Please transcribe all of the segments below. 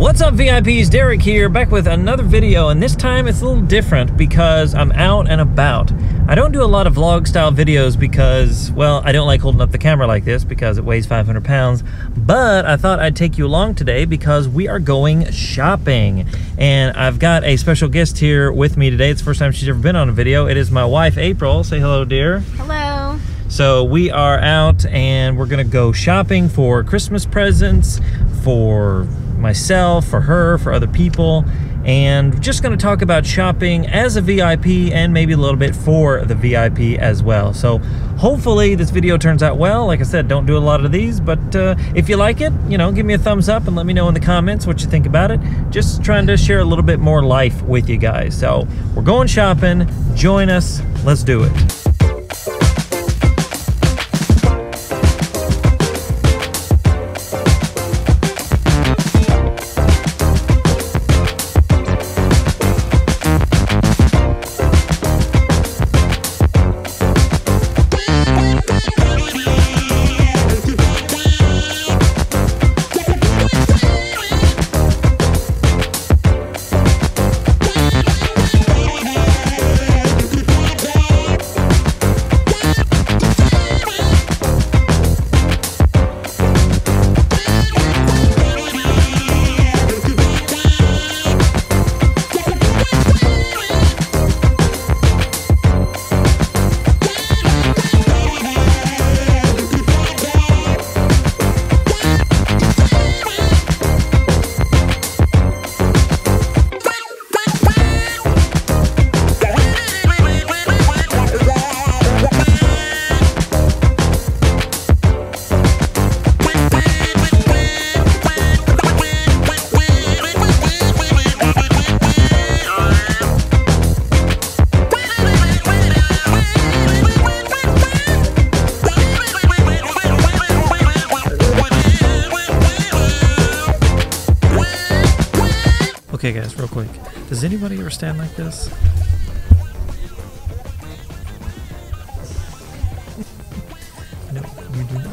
What's up, VIPs? Derek here, back with another video, and this time it's a little different because I'm out and about. I don't do a lot of vlog style videos because, well, I don't like holding up the camera like this because it weighs 500 pounds, but I thought I'd take you along today because we are going shopping, and I've got a special guest here with me today. It's the first time she's ever been on a video. It is my wife, April. Say hello, dear. Hello. So we are out and we're gonna go shopping for Christmas presents, for myself, for her, for other people, and just going to talk about shopping as a VIP and maybe a little bit for the VIP as well. So hopefully this video turns out well. Like I said, don't do a lot of these, but if you like it, you know, give me a thumbs up and let me know in the comments what you think about it. Just trying to share a little bit more life with you guys. So we're going shopping. Join us. Let's do it. Okay guys, real quick. Does anybody ever stand like this? No, you do not.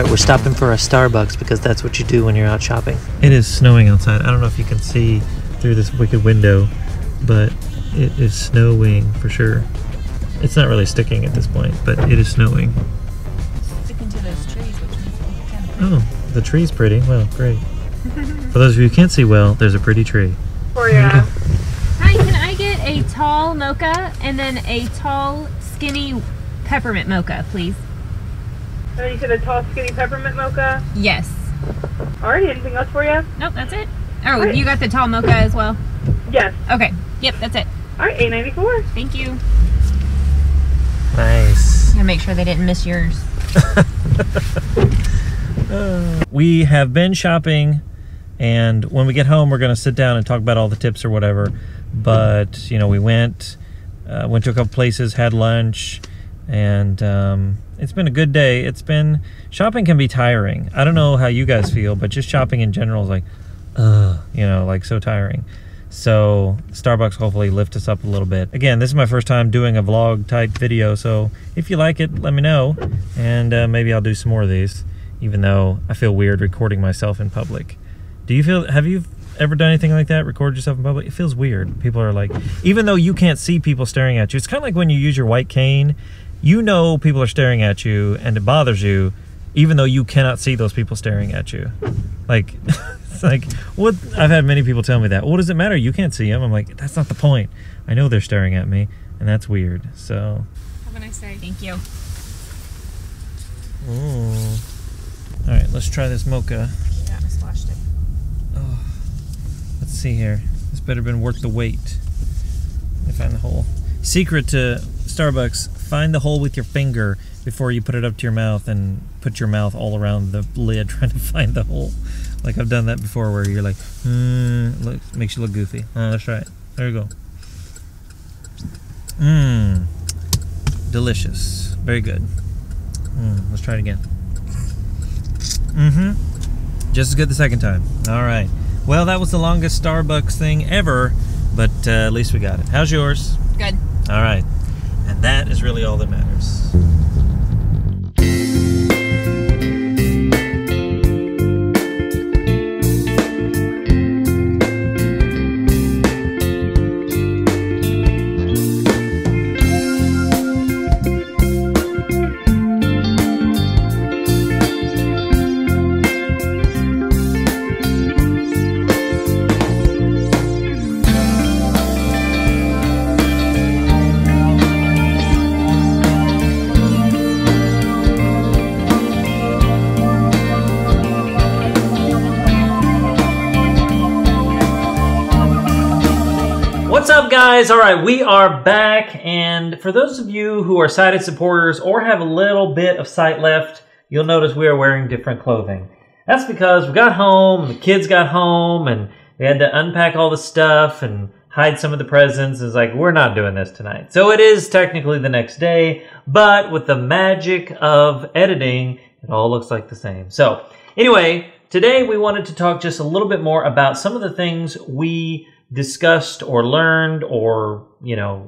We're stopping for a Starbucks because that's what you do when you're out shopping. It is snowing outside. I don't know if you can see through this wicked window, but it is snowing for sure. It's not really sticking at this point, but it is snowing. Sticking to those trees, which makes it kind of pretty. Oh, the tree's pretty. Well, great. For those of you who can't see well, there's a pretty tree. For you. Hi, can I get a tall mocha and then a tall, skinny peppermint mocha, please? Oh, you said a tall, skinny peppermint mocha? Yes. Alright, anything else for you? Nope, that's it. Oh, right. You got the tall mocha as well? Yes. Okay. Yep, that's it. Alright, $8.94. Thank you. Nice. I'm gonna make sure they didn't miss yours. We have been shopping, and when we get home, we're going to sit down and talk about all the tips or whatever. But, you know, we went to a couple places, had lunch, and it's been a good day. Shopping can be tiring. I don't know how you guys feel, but just shopping in general is like, you know, like so tiring. So Starbucks hopefully lift us up a little bit. Again, this is my first time doing a vlog type video, so if you like it, let me know, and maybe I'll do some more of these, even though I feel weird recording myself in public. Have you ever done anything like that? Record yourself in public? It feels weird. People are like, even though you can't see people staring at you, it's kind of like when you use your white cane, you know people are staring at you and it bothers you, even though you cannot see those people staring at you. Like, it's like, what? I've had many people tell me that. What does it matter? You can't see them. I'm like, that's not the point. I know they're staring at me, and that's weird. So a nice day. Thank you. Ooh. All right, let's try this mocha. Yeah, I splashed it. Oh, let's see here. This better been worth the wait. Let me find the hole. Secret to Starbucks: find the hole with your finger before you put it up to your mouth and put your mouth all around the lid trying to find the hole. Like I've done that before, where you're like, look, makes you look goofy. Let's try it. There you go. Delicious. Very good. Let's try it again. Just as good the second time. All right. Well, that was the longest Starbucks thing ever, but at least we got it. How's yours? Good. All right. And that is really all that matters. What's up, guys? All right, we are back, and for those of you who are sighted supporters or have a little bit of sight left, you'll notice we are wearing different clothing. That's because we got home, and the kids got home, and they had to unpack all the stuff and hide some of the presents. It's like, we're not doing this tonight. So it is technically the next day, but with the magic of editing, it all looks like the same. So anyway, today we wanted to talk just a little bit more about some of the things we discussed or learned or,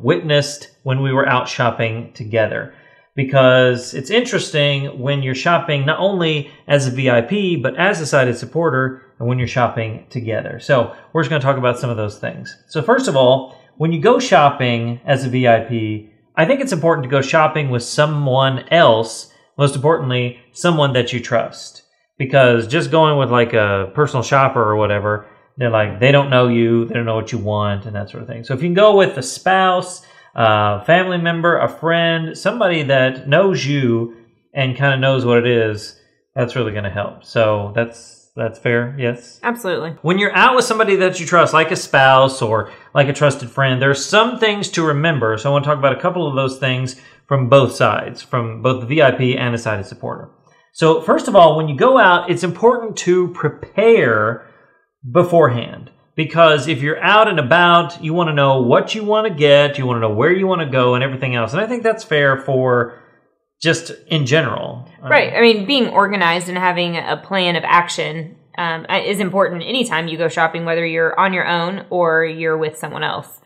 witnessed when we were out shopping together. Because it's interesting when you're shopping not only as a VIP, but as a sighted supporter, and when you're shopping together. So we're just going to talk about some of those things. So first of all, when you go shopping as a VIP, I think it's important to go shopping with someone else, most importantly, someone that you trust. Because just going with like a personal shopper or whatever, they don't know you, they don't know what you want, and that sort of thing. So if you can go with a spouse, a family member, a friend, somebody that knows you and kind of knows what it is, that's really going to help. So that's fair, yes? Absolutely. When you're out with somebody that you trust, like a spouse or like a trusted friend, there's some things to remember. So I want to talk about a couple of those things from both sides, from both the VIP and a sighted supporter. So first of all, when you go out, it's important to prepare beforehand, because if you're out and about, you want to know what you want to get, you want to know where you want to go and everything else. And I think that's fair for just in general. Right. I mean, being organized and having a plan of action is important anytime you go shopping, whether you're on your own or you're with someone else.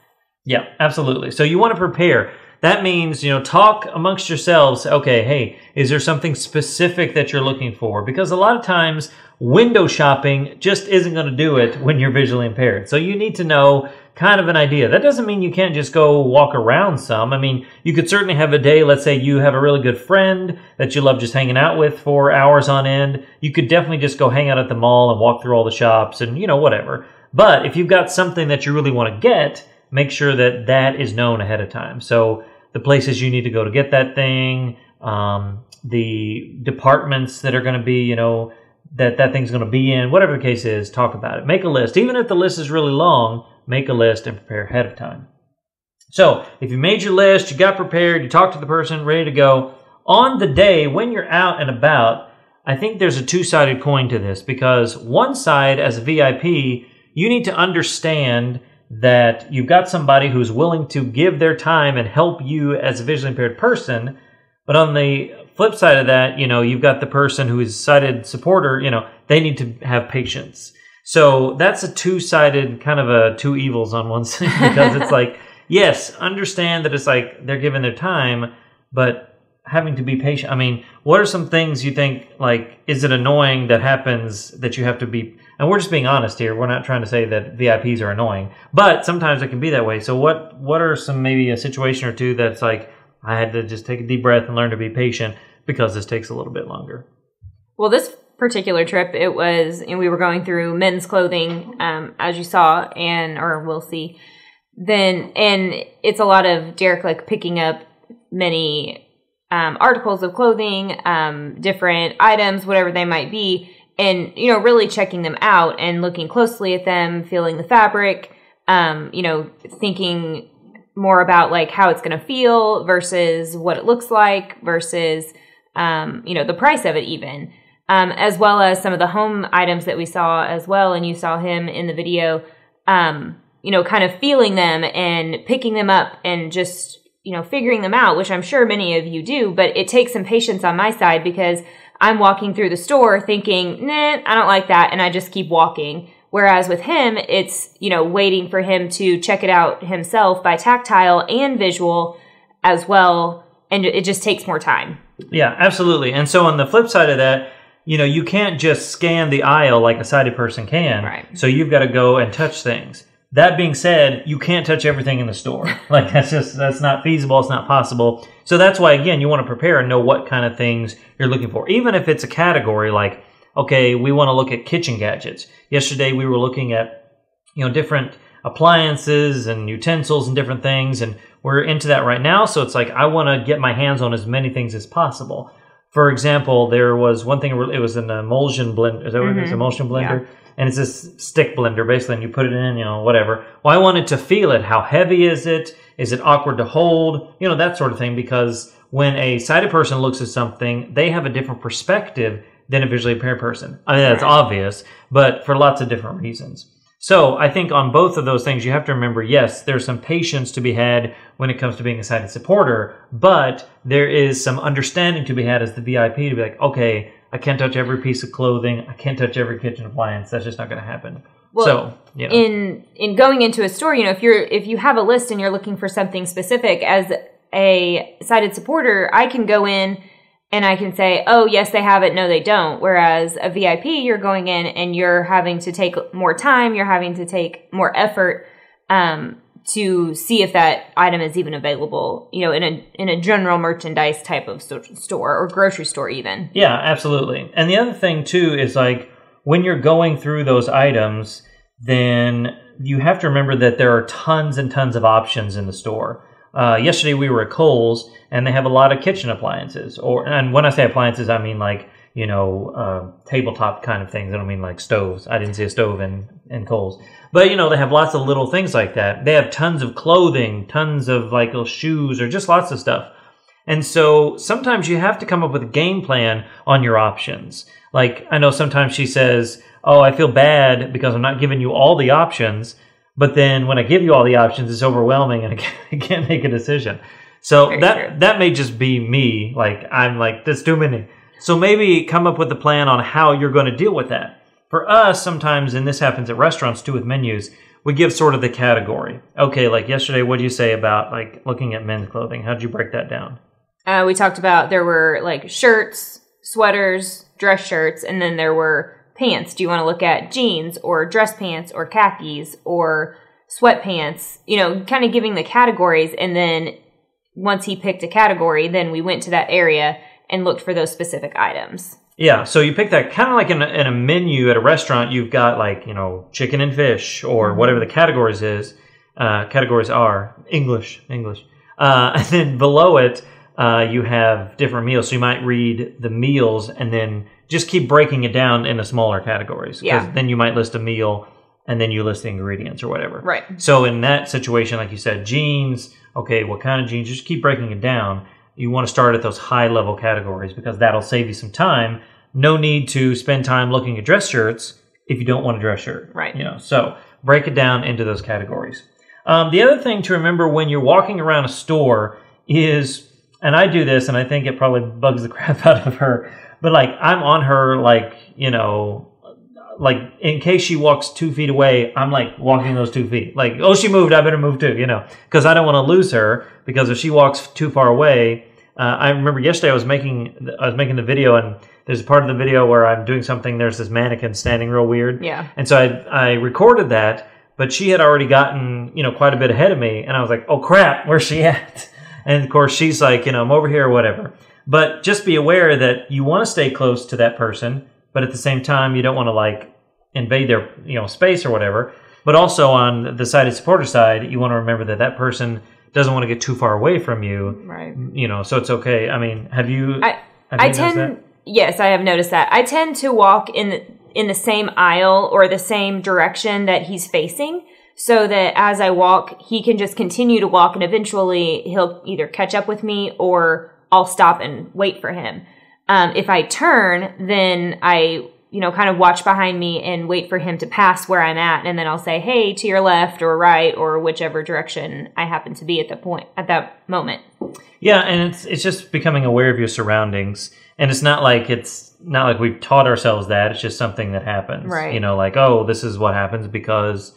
Yeah, absolutely. So you want to prepare. That means, talk amongst yourselves. Okay, hey, is there something specific that you're looking for? Because a lot of times window shopping just isn't going to do it when you're visually impaired. So you need to know kind of an idea. That doesn't mean you can't just go walk around some. I mean, you could certainly have a day, let's say you have a really good friend that you love just hanging out with for hours on end. You could definitely just go hang out at the mall and walk through all the shops and, whatever. But if you've got something that you really want to get, make sure that that is known ahead of time. So the places you need to go to get that thing, the departments that are going to be, that thing's going to be in, whatever the case is, talk about it. Make a list. Even if the list is really long, make a list and prepare ahead of time. So if you made your list, you got prepared, you talked to the person, ready to go, on the day when you're out and about, I think there's a two-sided coin to this, because one side, as a VIP, you need to understand that you've got somebody who's willing to give their time and help you as a visually impaired person. But on the flip side of that, you've got the person who is a sighted supporter, they need to have patience. So that's a two-sided kind of a two evils on one side, because it's like, yes, understand that it's like they're giving their time, but having to be patient. I mean, what are some things you think, like, is it annoying that happens that you have to be, and we're just being honest here. We're not trying to say that VIPs are annoying, but sometimes it can be that way. So what are some, maybe a situation or two that's like, I had to just take a deep breath and learn to be patient because this takes a little bit longer? Well, this particular trip, we were going through men's clothing, as you saw, or will see. And it's a lot of Derek, like, picking up many articles of clothing, different items, whatever they might be, and, you know, really checking them out and looking closely at them, feeling the fabric, you know, thinking more about like how it's going to feel versus what it looks like versus, you know, the price of it even, as well as some of the home items that we saw as well. And you saw him in the video, you know, kind of feeling them and picking them up and just, you know, figuring them out, which I'm sure many of you do, but it takes some patience on my side because I'm walking through the store thinking, nah, I don't like that. And I just keep walking. Whereas with him, it's, you know, waiting for him to check it out himself by tactile and visual as well. And it just takes more time. Yeah, absolutely. And so on the flip side of that, you know, you can't just scan the aisle like a sighted person can. Right. So you've got to go and touch things. That being said, you can't touch everything in the store. Like that's not feasible. It's not possible. So that's why, again, you want to prepare and know what kind of things you're looking for. Even if it's a category like, okay, we want to look at kitchen gadgets. Yesterday we were looking at, you know, different appliances and utensils and different things, and we're into that right now. So it's like I want to get my hands on as many things as possible. For example, there was one thing, it was an emulsion blender. Is that what it is? Emulsion blender? Yeah. And it's this stick blender, basically, and you put it in, you know, whatever. Well, I wanted to feel it. How heavy is it? Is it awkward to hold? You know, that sort of thing, because when a sighted person looks at something, they have a different perspective than a visually impaired person. I mean, that's obvious, but for lots of different reasons. So I think on both of those things, you have to remember, yes, there's some patience to be had when it comes to being a sighted supporter, but there is some understanding to be had as the VIP to be like, okay, I can't touch every piece of clothing. I can't touch every kitchen appliance. That's just not going to happen. Well, so, you know. in going into a store, you know, if you have a list and you're looking for something specific, as a sighted supporter, I can go in and I can say, oh, yes, they have it. No, they don't. Whereas a VIP, you're going in and you're having to take more time. You're having to take more effort to see if that item is even available, you know, in a general merchandise type of store or grocery store even. Yeah, absolutely. And the other thing too is like when you're going through those items, then you have to remember that there are tons and tons of options in the store. Yesterday we were at Kohl's and they have a lot of kitchen appliances. And when I say appliances, I mean like, you know, tabletop kind of things. I don't mean like stoves. I didn't see a stove in Kohl's. But, you know, they have lots of little things like that. They have tons of clothing, tons of like little shoes, or just lots of stuff. And so sometimes you have to come up with a game plan on your options. Like, I know sometimes she says, oh, I feel bad because I'm not giving you all the options. But then when I give you all the options, it's overwhelming and I can't make a decision. So that may just be me. Like, I'm like, there's too many. So maybe come up with a plan on how you're going to deal with that. For us, sometimes, and this happens at restaurants too with menus, we give sort of the category. Okay, like yesterday, what do you say about like looking at men's clothing? How'd you break that down? We talked about there were like shirts, sweaters, dress shirts, and then there were pants. Do you want to look at jeans or dress pants or khakis or sweatpants? You know, kind of giving the categories. And then once he picked a category, then we went to that area and looked for those specific items. Yeah, so you pick that kind of like in a menu at a restaurant. You've got like, you know, chicken and fish or whatever the categories are. English. And then below it, you have different meals. So you might read the meals and then just keep breaking it down into smaller categories. Because then you might list a meal and then you list the ingredients or whatever. Right. So in that situation, like you said, jeans, okay, what kind of jeans? Just keep breaking it down. You want to start at those high-level categories because that'll save you some time. No need to spend time looking at dress shirts if you don't want a dress shirt. Right. You know, so break it down into those categories. The other thing to remember when you're walking around a store is, and I do this, and I think it probably bugs the crap out of her, but like I'm on her, like, you know, like in case she walks 2 feet away, I'm like walking those 2 feet. Like, oh, she moved, I better move too, you know, because I don't want to lose her. Because if she walks too far away, I remember yesterday I was making the video, and there's a part of the video where I'm doing something. There's this mannequin standing real weird. Yeah. And so I recorded that, but she had already gotten, you know, quite a bit ahead of me, and I was like, oh crap, where's she at? And of course she's like, you know, I'm over here or whatever. But just be aware that you want to stay close to that person, but at the same time you don't want to like invade their, you know, space or whatever. But also on the sighted supporter side, you want to remember that that person doesn't want to get too far away from you. Right. You know, so it's okay. I mean, have you noticed that? Yes, I have noticed that. I tend to walk in the same aisle or the same direction that he's facing, so that as I walk, he can just continue to walk, and eventually he'll either catch up with me or I'll stop and wait for him. If I turn, then I, kind of watch behind me and wait for him to pass where I'm at, and then I'll say, "Hey, to your left or right," or whichever direction I happen to be at that moment. Yeah, and it's just becoming aware of your surroundings, and it's not like we've taught ourselves that. It's just something that happens. Right. Like, oh, this is what happens because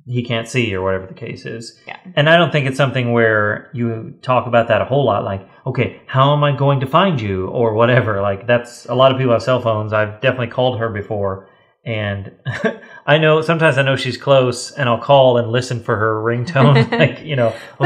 he can't see or whatever the case is. Yeah. And I don't think it's something where you talk about that a whole lot. Like, okay, how am I going to find you or whatever? Like, that's a lot of people have cell phones. I've definitely called her before. And sometimes I know she's close and I'll call and listen for her ringtone. Like,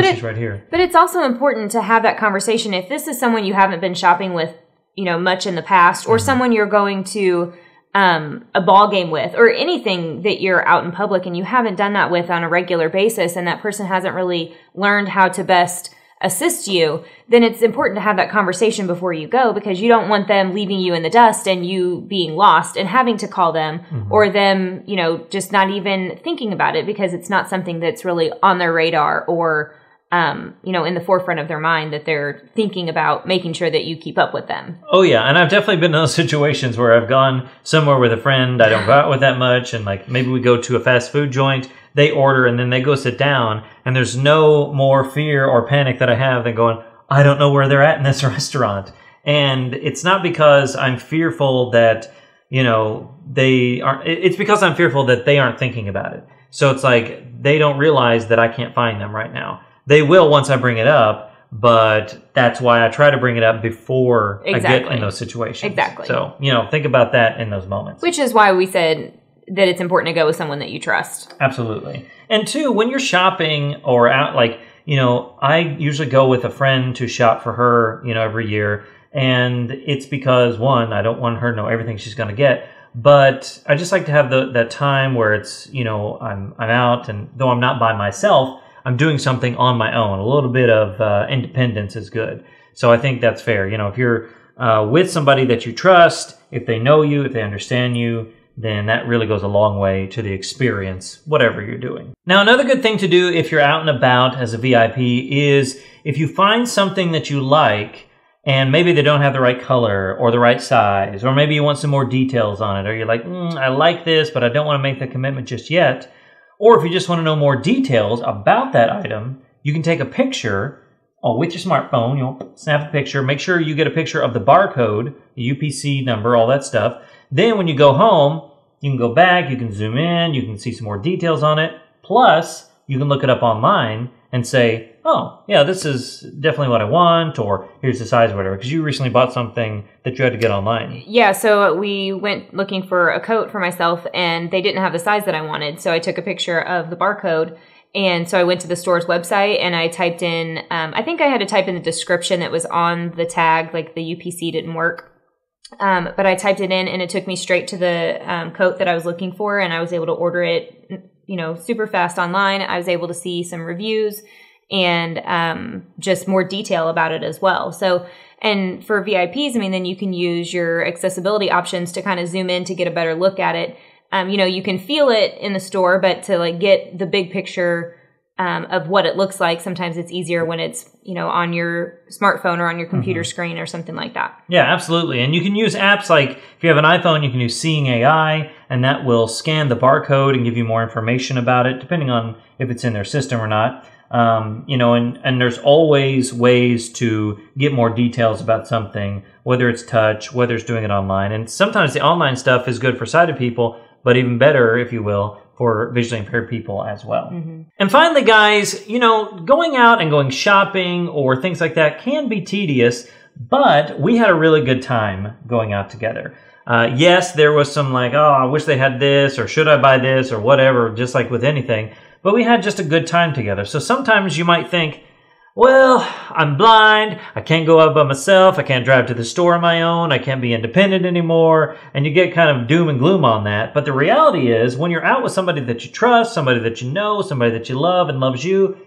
she's right here. But it's also important to have that conversation. If this is someone you haven't been shopping with, much in the past, or someone you're going to a ball game with, or anything that you're out in public and you haven't done that with on a regular basis, and that person hasn't really learned how to best assist you, then it's important to have that conversation before you go, because you don't want them leaving you in the dust and you being lost and having to call them, or them, just not even thinking about it because it's not something that's really on their radar or in the forefront of their mind, that they're thinking about making sure that you keep up with them. Oh, yeah. And I've definitely been in those situations where I've gone somewhere with a friend I don't go out with that much. And like maybe we go to a fast food joint, they order and then they go sit down. And there's no more fear or panic that I have than going, I don't know where they're at in this restaurant. And it's not because I'm fearful that, they aren't. It's because I'm fearful that they aren't thinking about it. So it's like they don't realize that I can't find them right now. They will once I bring it up, but that's why I try to bring it up before I get in those situations. Exactly. So, think about that in those moments. Which is why we said that it's important to go with someone that you trust. Absolutely. And two, when you're shopping or out, like, I usually go with a friend to shop for her, every year. And it's because, one, I don't want her to know everything she's going to get. But I just like to have that time where it's, I'm out, and though I'm not by myself, I'm doing something on my own. A little bit of independence is good. So I think that's fair. If you're with somebody that you trust, if they know you, if they understand you, then that really goes a long way to the experience, whatever you're doing. Now, another good thing to do if you're out and about as a VIP is if you find something that you like and maybe they don't have the right color or the right size, or maybe you want some more details on it, or you're like, I like this, but I don't want to make the commitment just yet. Or if you just want to know more details about that item, you can take a picture with your smartphone. Snap a picture. Make sure you get a picture of the barcode, the UPC number, all that stuff. Then when you go home, you can go back, you can zoom in, you can see some more details on it. Plus, you can look it up online and say, oh, yeah, this is definitely what I want, or here's the size or whatever, because you recently bought something that you had to get online. Yeah, so we went looking for a coat for myself, and they didn't have the size that I wanted, so I took a picture of the barcode, and so I went to the store's website, and I typed in, I think I had to type in the description that was on the tag, like the UPC didn't work, but I typed it in, and it took me straight to the coat that I was looking for, and I was able to order it, super fast online. I was able to see some reviews and just more detail about it as well. So, and for VIPs, then you can use your accessibility options to kind of zoom in to get a better look at it. You can feel it in the store, but to get the big picture of what it looks like, sometimes it's easier when it's, on your smartphone or on your computer screen or something like that. Yeah, absolutely. And you can use apps like, if you have an iPhone, you can use Seeing AI, and that will scan the barcode and give you more information about it, depending on if it's in their system or not. And there's always ways to get more details about something, whether it's touch, whether it's doing it online. And sometimes the online stuff is good for sighted people, but even better, if you will, for visually impaired people as well. And finally, guys, going out and going shopping or things like that can be tedious, but we had a really good time going out together. Yes, there was some like, oh, I wish they had this, or should I buy this, or whatever, just like with anything. But we had just a good time together. So sometimes you might think, well, I'm blind, I can't go out by myself, I can't drive to the store on my own, I can't be independent anymore, and you get kind of doom and gloom on that. But the reality is, when you're out with somebody that you trust, somebody that you know, somebody that you love and loves you,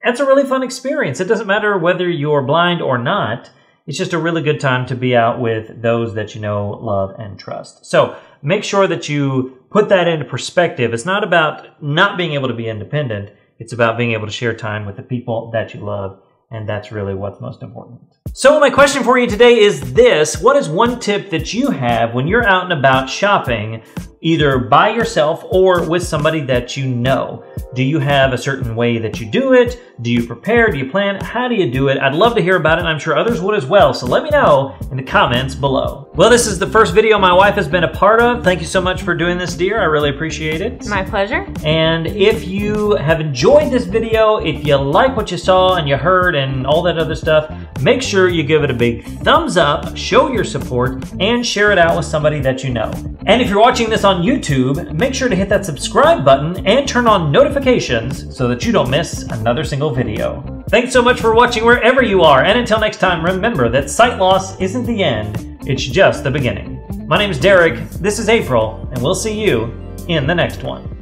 That's a really fun experience. It doesn't matter whether you're blind or not. It's just a really good time to be out with those that you know, love, and trust. So make sure that you put that into perspective. It's not about not being able to be independent. It's about being able to share time with the people that you love. And that's really what's most important. So my question for you today is this. What is one tip that you have when you're out and about shopping, either by yourself or with somebody that you know? Do you have a certain way that you do it? Do you prepare? Do you plan? How do you do it? I'd love to hear about it, and I'm sure others would as well. So let me know in the comments below. Well, this is the first video my wife has been a part of. Thank you so much for doing this, dear. I really appreciate it. My pleasure. And if you have enjoyed this video, if you like what you saw and you heard and all that other stuff, make sure you give it a big thumbs up, show your support, and share it out with somebody that you know. And if you're watching this on YouTube, make sure to hit that subscribe button and turn on notifications so that you don't miss another single video. Thanks so much for watching wherever you are, and until next time, remember that sight loss isn't the end, it's just the beginning. My name is Derek, this is April, and we'll see you in the next one.